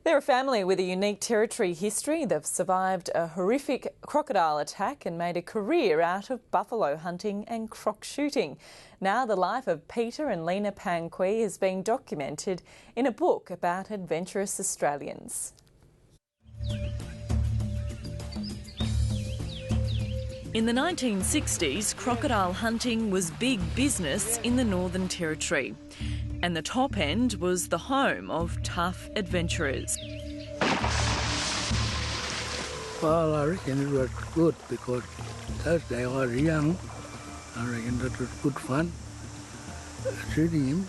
They're a family with a unique territory history. They've survived a horrific crocodile attack and made a career out of buffalo hunting and croc shooting. Now the life of Peter and Lina Pangquee is being documented in a book about adventurous Australians. In the 1960s, crocodile hunting was big business in the Northern Territory. And the top end was the home of tough adventurers. Well, I reckon it was good because those days I was young. I reckon that was good fun shooting him,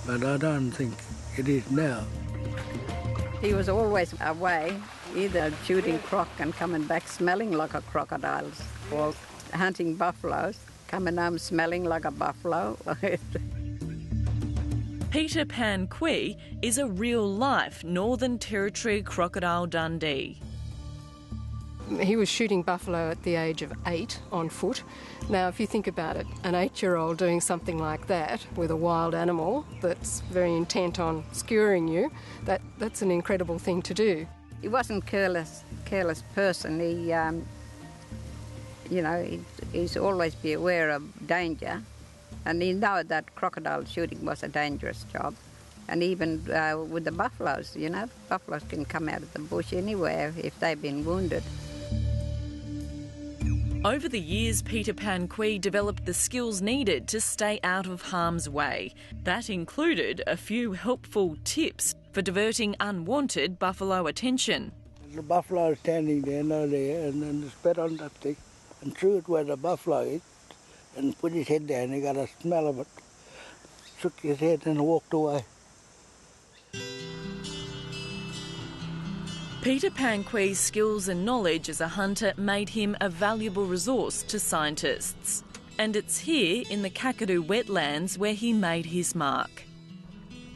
but I don't think it is now. He was always away, either shooting croc and coming back smelling like a crocodile, or hunting buffaloes, coming home smelling like a buffalo. Peter Pangquee is a real-life Northern Territory Crocodile Dundee. He was shooting buffalo at the age of 8 on foot. Now, if you think about it, an 8-year-old doing something like that with a wild animal that's very intent on skewering you, that's an incredible thing to do. He wasn't a careless person. He, he's always be aware of danger. And he knew that crocodile shooting was a dangerous job. And even with the buffaloes, buffaloes can come out of the bush anywhere if they've been wounded. Over the years, Peter Pangquee developed the skills needed to stay out of harm's way. That included a few helpful tips for diverting unwanted buffalo attention. The buffalo is standing there, and then spat on that thing and threw it where the buffalo is. And put his head down, he got a smell of it, shook his head and walked away. Peter Pangquee's skills and knowledge as a hunter made him a valuable resource to scientists. And it's here in the Kakadu wetlands where he made his mark.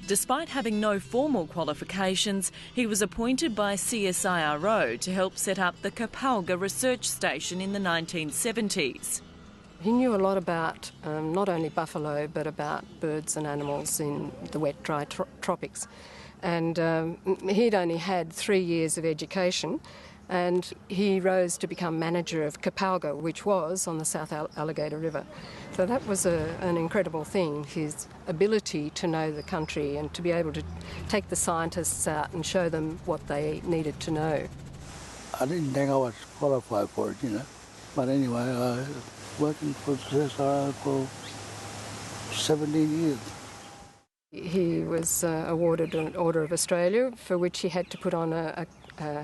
Despite having no formal qualifications, he was appointed by CSIRO to help set up the Kapalga Research Station in the 1970s. He knew a lot about not only buffalo but about birds and animals in the wet, dry tropics. And he'd only had 3 years of education, and he rose to become manager of Kapalga, which was on the South Alligator River. So that was an incredible thing, his ability to know the country and to be able to take the scientists out and show them what they needed to know. I didn't think I was qualified for it, But anyway, I working for the CSIRO for 17 years. He was awarded an Order of Australia, for which he had to put on a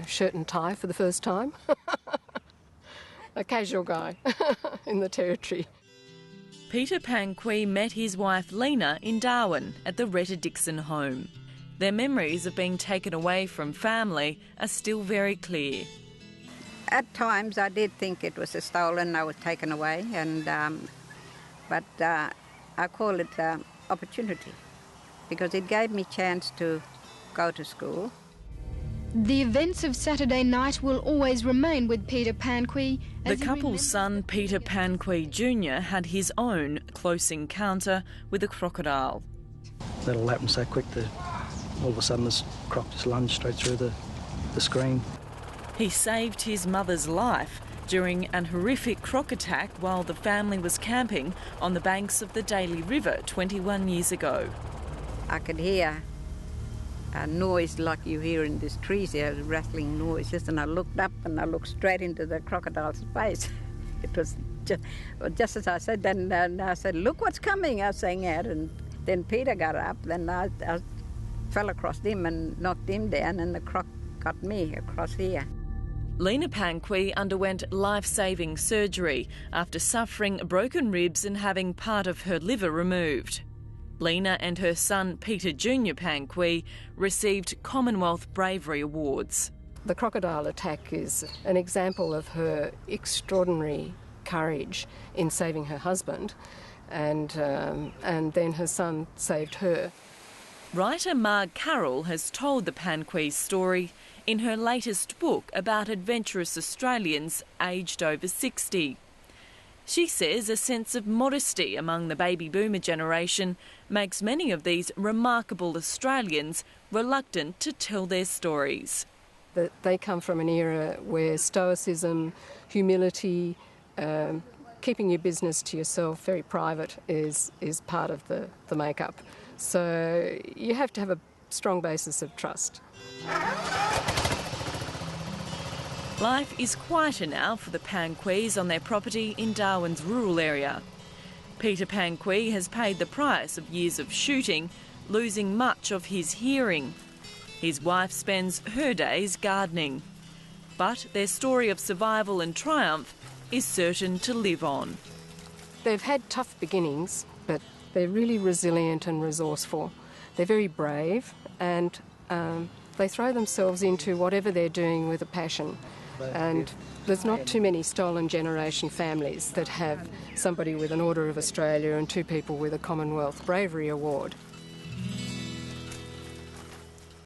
shirt and tie for the first time. A casual guy in the Territory. Peter Pangquee met his wife Lina in Darwin at the Retta Dixon home. Their memories of being taken away from family are still very clear. At times I did think it was stolen, I was taken away, but I call it opportunity because it gave me chance to go to school. The events of Saturday night will always remain with Peter Pangquee. The couple's son, Peter Pangquee Jr., had his own close encounter with a crocodile. That all happened so quick that all of a sudden this croc just lunged straight through the screen. He saved his mother's life during an horrific croc attack while the family was camping on the banks of the Daly River 21 years ago. I could hear a noise like you hear in these trees, there was rattling noises, and I looked up and I looked straight into the crocodile's face. It was just as I said, then I said, "Look what's coming," I was saying out, and then Peter got up, then I fell across him and knocked him down, and the croc got me across here. Lina Pangquee underwent life-saving surgery after suffering broken ribs and having part of her liver removed. Lina and her son Peter Jr. Pangquee received Commonwealth Bravery Awards. The crocodile attack is an example of her extraordinary courage in saving her husband, and then her son saved her. Writer Marg Carroll has told the Pangquee story in her latest book about adventurous Australians aged over 60. She says a sense of modesty among the baby boomer generation makes many of these remarkable Australians reluctant to tell their stories. They come from an era where stoicism, humility, keeping your business to yourself, very private, is part of the makeup. So you have to have a strong basis of trust. Life is quieter now for the Pangquees on their property in Darwin's rural area. Peter Pangquee has paid the price of years of shooting, losing much of his hearing. His wife spends her days gardening. But their story of survival and triumph is certain to live on. They've had tough beginnings, but they're really resilient and resourceful. They're very brave, and they throw themselves into whatever they're doing with a passion. And there's not too many stolen generation families that have somebody with an Order of Australia and 2 people with a Commonwealth Bravery Award.